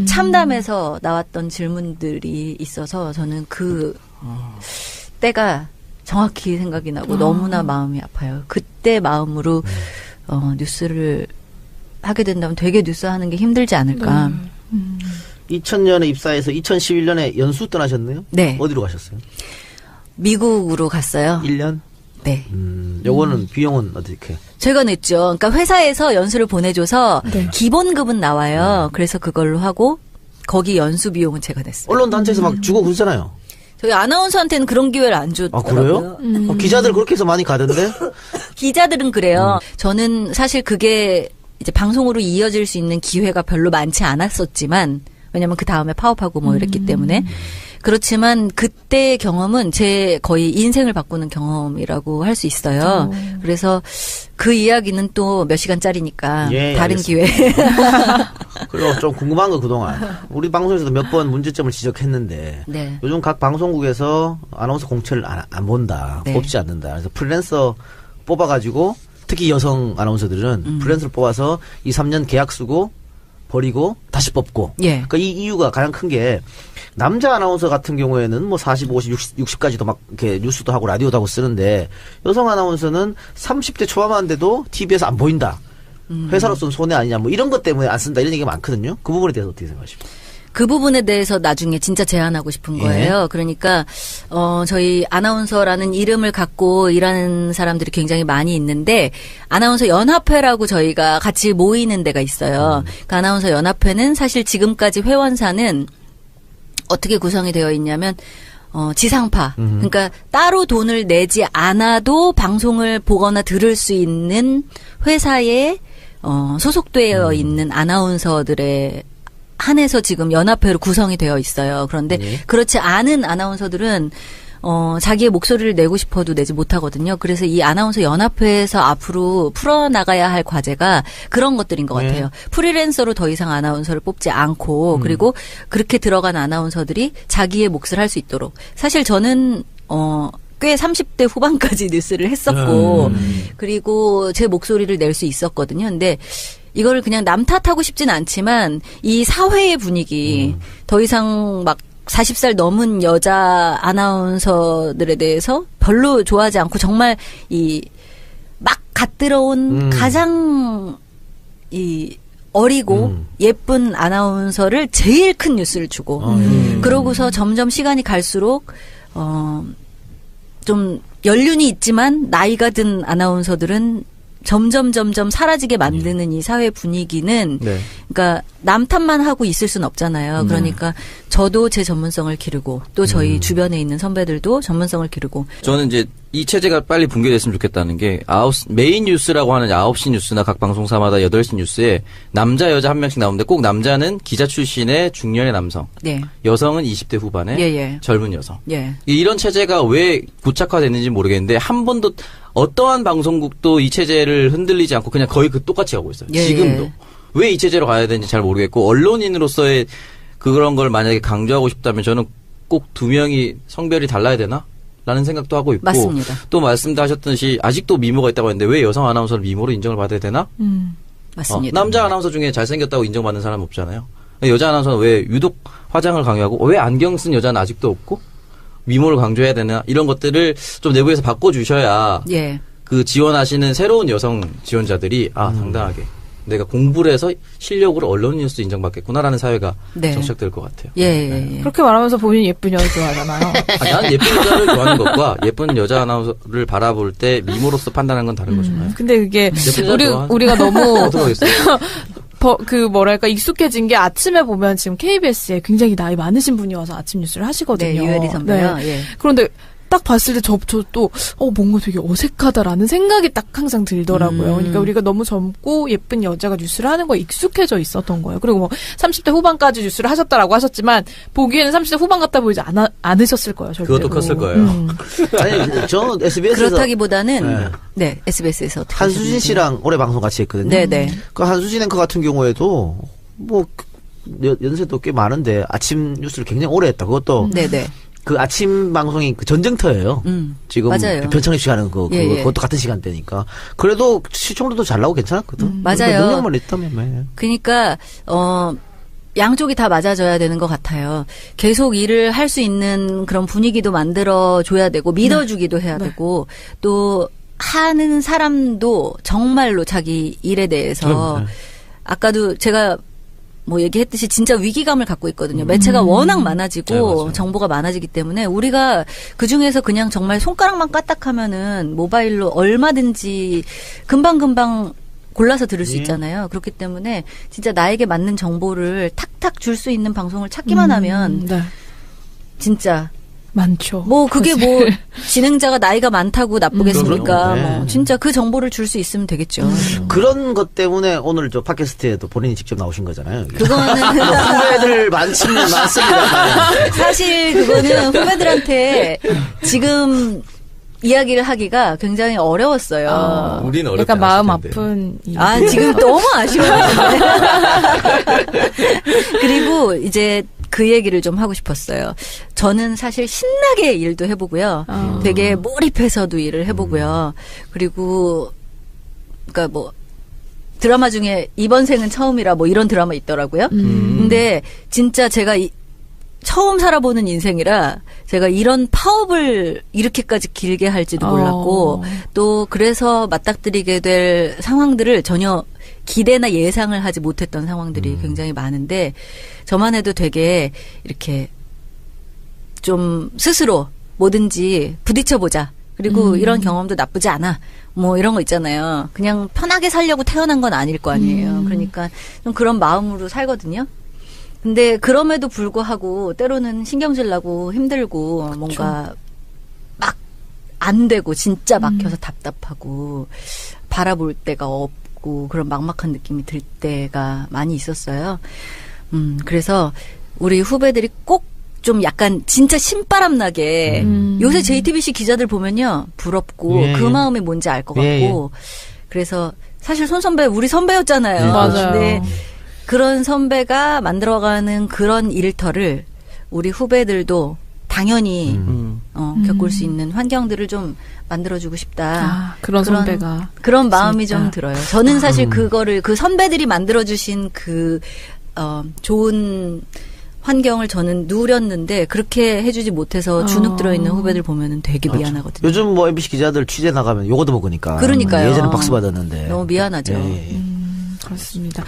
참담해서 나왔던 질문들이 있어서 저는 그 때가 정확히 생각이 나고 너무나 마음이 아파요. 그때 마음으로 뉴스를 하게 된다면 되게 뉴스 하는 게 힘들지 않을까. 2000년에 입사해서 2011년에 연수 떠나셨네요? 네. 어디로 가셨어요? 미국으로 갔어요. 1년? 네. 요거는 비용은 어떻게? 제가 냈죠. 그러니까 회사에서 연수를 보내줘서 기본급은 나와요. 그래서 그걸로 하고 거기 연수 비용은 제가 냈어요. 언론 단체에서 막 주고 그러잖아요. 저희 아나운서한테는 그런 기회를 안 줬더라고요. 그래요? 기자들 그렇게 해서 많이 가던데? 기자들은 그래요. 저는 사실 그게 이제 방송으로 이어질 수 있는 기회가 별로 많지 않았었지만 왜냐면 그 다음에 파업하고 뭐 이랬기 때문에 그렇지만 그때의 경험은 제 거의 인생을 바꾸는 경험이라고 할 수 있어요. 그래서 그 이야기는 또 몇 시간짜리니까 다른 기회에. 그리고 좀 궁금한 거 그동안 우리 방송에서도 몇 번 문제점을 지적했는데 네. 요즘 각 방송국에서 아나운서 공채를 안 본다. 네. 뽑지 않는다. 그래서 프리랜서 뽑아가지고 특히 여성 아나운서들은 프리랜서를 뽑아서 2, 3년 계약 쓰고 버리고 다시 뽑고. 예. 그러니까 이 이유가 가장 큰 게 남자 아나운서 같은 경우에는 뭐 40, 50, 60까지도 막 이렇게 뉴스도 하고 라디오도 하고 쓰는데 여성 아나운서는 30대 초반만 돼도 TV에서 안 보인다. 회사로서는 손해 아니냐 뭐 이런 것 때문에 안 쓴다 이런 얘기가 많거든요. 그 부분에 대해서 어떻게 생각하십니까? 그 부분에 대해서 나중에 진짜 제안하고 싶은 거예요. 그러니까 저희 아나운서라는 이름을 갖고 일하는 사람들이 굉장히 많이 있는데 아나운서 연합회라고 저희가 같이 모이는 데가 있어요. 그 아나운서 연합회는 사실 지금까지 회원사는 어떻게 구성이 되어 있냐면 지상파. 그러니까 따로 돈을 내지 않아도 방송을 보거나 들을 수 있는 회사에 소속되어 있는 아나운서들의 한해서 지금 연합회로 구성이 되어 있어요. 그런데 그렇지 않은 아나운서들은 자기의 목소리를 내고 싶어도 내지 못하거든요. 그래서 이 아나운서 연합회에서 앞으로 풀어나가야 할 과제가 그런 것들인 것 같아요. 프리랜서로 더 이상 아나운서를 뽑지 않고 그리고 그렇게 들어간 아나운서들이 자기의 몫을 할 수 있도록. 사실 저는 꽤 30대 후반까지 뉴스를 했었고 그리고 제 목소리를 낼 수 있었거든요. 근데 이거를 그냥 남 탓하고 싶진 않지만 이 사회의 분위기 더 이상 막 40살 넘은 여자 아나운서들에 대해서 별로 좋아하지 않고 정말 이 막 갓 들어온 가장 이 어리고 예쁜 아나운서를 제일 큰 뉴스를 주고 그러고서 점점 시간이 갈수록 좀 연륜이 있지만 나이가 든 아나운서들은 점점 사라지게 만드는 이 사회 분위기는 그러니까 남 탓만 하고 있을 수는 없잖아요. 그러니까 저도 제 전문성을 기르고 또 저희 주변에 있는 선배들도 전문성을 기르고 저는 이제 이 체제가 빨리 붕괴됐으면 좋겠다는 게 메인 뉴스라고 하는 9시 뉴스나 각 방송사마다 8시 뉴스에 남자 여자 한 명씩 나오는데 꼭 남자는 기자 출신의 중년의 남성. 네. 여성은 20대 후반의 젊은 여성. 이런 체제가 왜 고착화됐는지 모르겠는데 한 번도 어떠한 방송국도 이 체제를 흔들리지 않고 그냥 거의 똑같이 하고 있어요. 지금도. 왜 이 체제로 가야 되는지 잘 모르겠고 언론인으로서의 그런 걸 만약에 강조하고 싶다면 저는 꼭 2명이 성별이 달라야 되나? 라는 생각도 하고 있고 맞습니다. 또 말씀도 하셨듯이 아직도 미모가 있다고 했는데 왜 여성 아나운서를 미모로 인정을 받아야 되나? 맞습니다. 남자 아나운서 중에 잘생겼다고 인정받는 사람 없잖아요. 여자 아나운서는 왜 유독 화장을 강요하고 왜 안경 쓴 여자는 아직도 없고 미모를 강조해야 되나 이런 것들을 좀 내부에서 바꿔주셔야 그 지원하시는 새로운 여성 지원자들이 당당하게 내가 공부를 해서 실력으로 언론 뉴스 인정받겠구나라는 사회가 네. 정착될 것 같아요. 예. 그렇게 말하면서 본인 예쁜 여자 좋아하잖아요. 난 예쁜 여자를 좋아하는 것과 예쁜 여자 아나운서를 바라볼 때 미모로서 판단하는 건 다른 거잖아요. 근데 그게 우리가 너무 뭐랄까 익숙해진 게 아침에 보면 지금 KBS에 굉장히 나이 많으신 분이 와서 아침 뉴스를 하시거든요. 네, 유혜리 선배요. 네. 그런데 딱 봤을 때 저 또 뭔가 되게 어색하다라는 생각이 딱 항상 들더라고요. 그러니까 우리가 너무 젊고 예쁜 여자가 뉴스를 하는 거에 익숙해져 있었던 거예요. 그리고 뭐 30대 후반까지 뉴스를 하셨다라고 하셨지만 보기에는 30대 후반 같다 보이지 않으셨을 거예요. 절대로. 그것도 컸을 거예요. 아니, 저 SBS에서 그렇다기보다는 네, SBS에서 어떻게 한수진 씨랑 올해 방송 같이 했거든요. 네네. 그 한수진 앵커 같은 경우에도 뭐 연세도 꽤 많은데 아침 뉴스를 굉장히 오래 했다. 그것도 네네. 그 아침 방송이 그 전쟁터예요. 지금 맞아요. 변창립 씨가 하는 그것도 같은 시간대니까. 그래도 시청률도 잘 나오고 괜찮았거든. 맞아요. 능력만 있다면. 그러니까 양쪽이 다 맞아줘야 되는 것 같아요. 계속 일을 할 수 있는 그런 분위기도 만들어줘야 되고 믿어주기도 해야 되고 또 하는 사람도 정말로 자기 일에 대해서 아까도 제가 뭐 얘기했듯이 진짜 위기감을 갖고 있거든요. 매체가 워낙 많아지고 정보가 많아지기 때문에 우리가 그중에서 그냥 정말 손가락만 까딱하면은 모바일로 얼마든지 금방금방 골라서 들을 수 있잖아요. 그렇기 때문에 진짜 나에게 맞는 정보를 탁탁 줄 수 있는 방송을 찾기만 하면 진짜 많죠. 뭐 그게 뭐 진행자가 나이가 많다고 나쁘겠습니까? 네. 뭐 진짜 그 정보를 줄 수 있으면 되겠죠. 그런 것 때문에 오늘 저 팟캐스트에도 본인이 직접 나오신 거잖아요. 그거는 후배들 많습니다. 사실 그거는 후배들한테 지금 이야기를 하기가 굉장히 어려웠어요. 우리는 어렵지 약간 마음 않았을 텐데. 아픈. 지금 너무 아쉬워하시네. 그리고 이제 그 얘기를 좀 하고 싶었어요. 저는 사실 신나게 일도 해보고요. 되게 몰입해서도 일을 해보고요. 그리고 그러니까 뭐 드라마 중에 이번 생은 처음이라 뭐 이런 드라마 있더라고요. 근데 진짜 제가 처음 살아보는 인생이라 제가 이런 파업을 이렇게까지 길게 할지도 몰랐고 또 그래서 맞닥뜨리게 될 상황들을 전혀 기대나 예상을 하지 못했던 상황들이 굉장히 많은데 저만 해도 되게 이렇게 좀 스스로 뭐든지 부딪혀보자. 그리고 이런 경험도 나쁘지 않아. 뭐 이런 거 있잖아요. 그냥 편하게 살려고 태어난 건 아닐 거 아니에요. 그러니까 좀 그런 마음으로 살거든요. 근데 그럼에도 불구하고 때로는 신경질 나고 힘들고 뭔가 막 안 되고 진짜 막혀서 답답하고 바라볼 데가 없고 그런 막막한 느낌이 들 때가 많이 있었어요. 그래서 우리 후배들이 꼭 좀 약간 진짜 신바람 나게 요새 JTBC 기자들 보면요 부럽고 그 마음이 뭔지 알 것 같고 그래서 사실 손 선배 우리 선배였잖아요. 맞아요. 근데 그런 선배가 만들어가는 그런 일터를 우리 후배들도 당연히 겪을 수 있는 환경들을 좀 만들어주고 싶다. 그런 선배가 그런 마음이 좀 들어요. 저는 사실 그거를 그 선배들이 만들어주신 그 좋은 환경을 저는 누렸는데 그렇게 해주지 못해서 주눅 들어있는 후배들 보면은 되게 미안하거든요. 요즘 뭐 MBC 기자들 취재 나가면 요거도 먹으니까. 그러니까요. 예전에 박수 받았는데. 너무 미안하죠. 그렇습니다.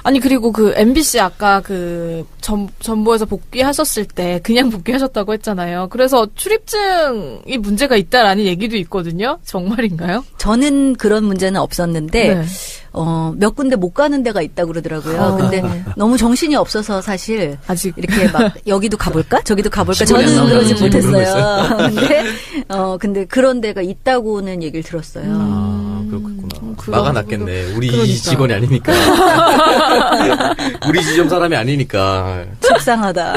아니 그리고 그 MBC 아까 그 전보에서 복귀하셨을 때 그냥 복귀하셨다고 했잖아요. 그래서 출입증이 문제가 있다라는 얘기도 있거든요. 정말인가요? 저는 그런 문제는 없었는데 몇 군데 못 가는 데가 있다고 그러더라고요. 근데 너무 정신이 없어서 사실 아직 이렇게 막 여기도 가볼까? 저기도 가볼까? 저는 그러지 못했어요. 근데 그런 데가 있다고는 얘기를 들었어요. 그렇겠구나. 막아놨겠네. 우리 직원이 아니니까. 우리 지점 사람이 아니니까. 속상하다.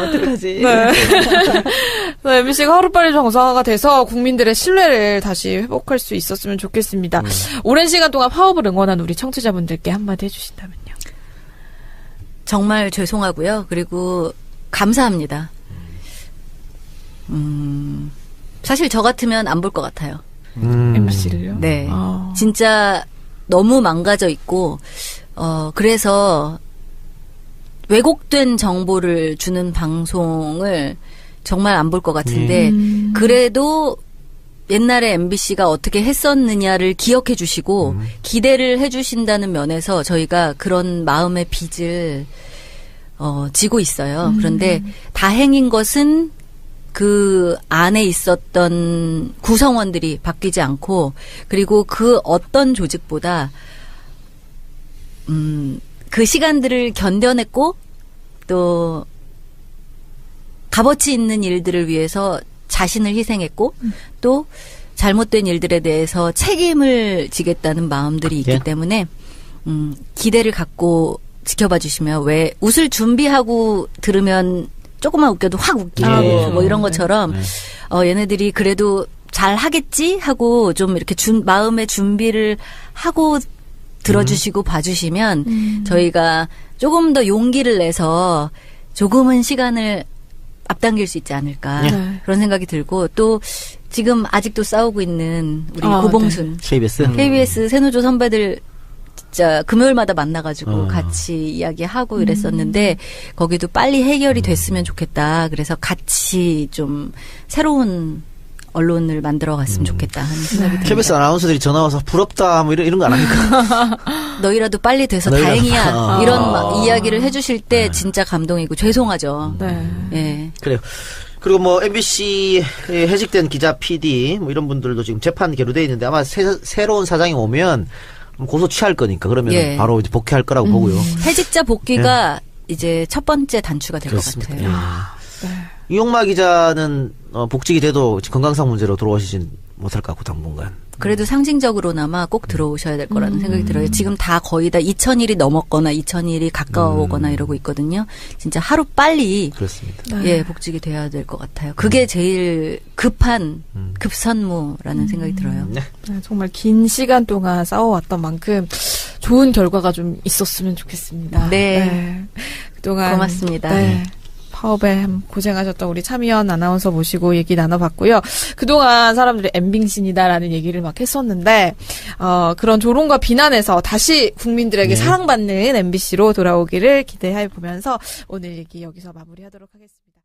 어떡하지? 네. MBC가 하루빨리 정상화가 돼서 국민들의 신뢰를 다시 회복할 수 있었으면 좋겠습니다. 오랜 시간 동안 파업을 응원한 우리 청취자분들께 한마디 해주신다면요. 정말 죄송하고요. 그리고 감사합니다. 사실 저 같으면 안 볼 것 같아요. MBC를요? 네. 진짜 너무 망가져 있고, 그래서 왜곡된 정보를 주는 방송을 정말 안 볼 것 같은데, 그래도 옛날에 MBC가 어떻게 했었느냐를 기억해 주시고 기대를 해 주신다는 면에서 저희가 그런 마음의 빚을 지고 있어요. 그런데 다행인 것은 그 안에 있었던 구성원들이 바뀌지 않고 그리고 그 어떤 조직보다 그 시간들을 견뎌냈고 또 값어치 있는 일들을 위해서 자신을 희생했고 또 잘못된 일들에 대해서 책임을 지겠다는 마음들이 있기 때문에 기대를 갖고 지켜봐 주시면 왜 웃을 준비하고 들으면 조금만 웃겨도 확 웃기고 뭐 이런 것처럼 얘네들이 그래도 잘 하겠지 하고 좀 이렇게 마음의 준비를 하고 들어주시고 봐주시면 저희가 조금 더 용기를 내서 조금은 시간을 앞당길 수 있지 않을까 그런 생각이 들고 또 지금 아직도 싸우고 있는 우리 고봉순 KBS 새노조 선배들 진짜 금요일마다 만나가지고 같이 이야기하고 이랬었는데 거기도 빨리 해결이 됐으면 좋겠다. 그래서 같이 좀 새로운 언론을 만들어갔으면 좋겠다 하는 생각이 듭니다. KBS 아나운서들이 전화 와서 부럽다 뭐 이런 거 안 합니까? 너희라도 빨리 돼서 다행이야. 이런 이야기를 해주실 때 진짜 감동이고 죄송하죠. 네. 그래요. 그리고 뭐 MBC 해직된 기자, PD 뭐 이런 분들도 지금 재판 계류돼 있는데 아마 새로운 사장이 오면 고소 취할 거니까 그러면 바로 이제 복귀할 거라고 보고요. 해직자 복귀가 이제 첫 번째 단추가 될 것 같아요. 이용마 기자는 복직이 돼도 건강상 문제로 돌아오시진 못할 것 같고 당분간. 그래도 상징적으로나마 꼭 들어오셔야 될 거라는 생각이 들어요. 지금 다 거의 다 2000일이 넘었거나 2000일이 가까워오거나 이러고 있거든요. 진짜 하루 빨리 그렇습니다. 예, 복직이 돼야 될 것 같아요. 그게 제일 급한 급선무라는 생각이 들어요. 네, 정말 긴 시간 동안 싸워왔던 만큼 좋은 결과가 좀 있었으면 좋겠습니다. 네. 그동안 고맙습니다. 파업에 고생하셨던 우리 차미연 아나운서 모시고 얘기 나눠봤고요. 그동안 사람들이 엠빙신이다라는 얘기를 막 했었는데 그런 조롱과 비난에서 다시 국민들에게 사랑받는 MBC로 돌아오기를 기대해 보면서 오늘 얘기 여기서 마무리하도록 하겠습니다.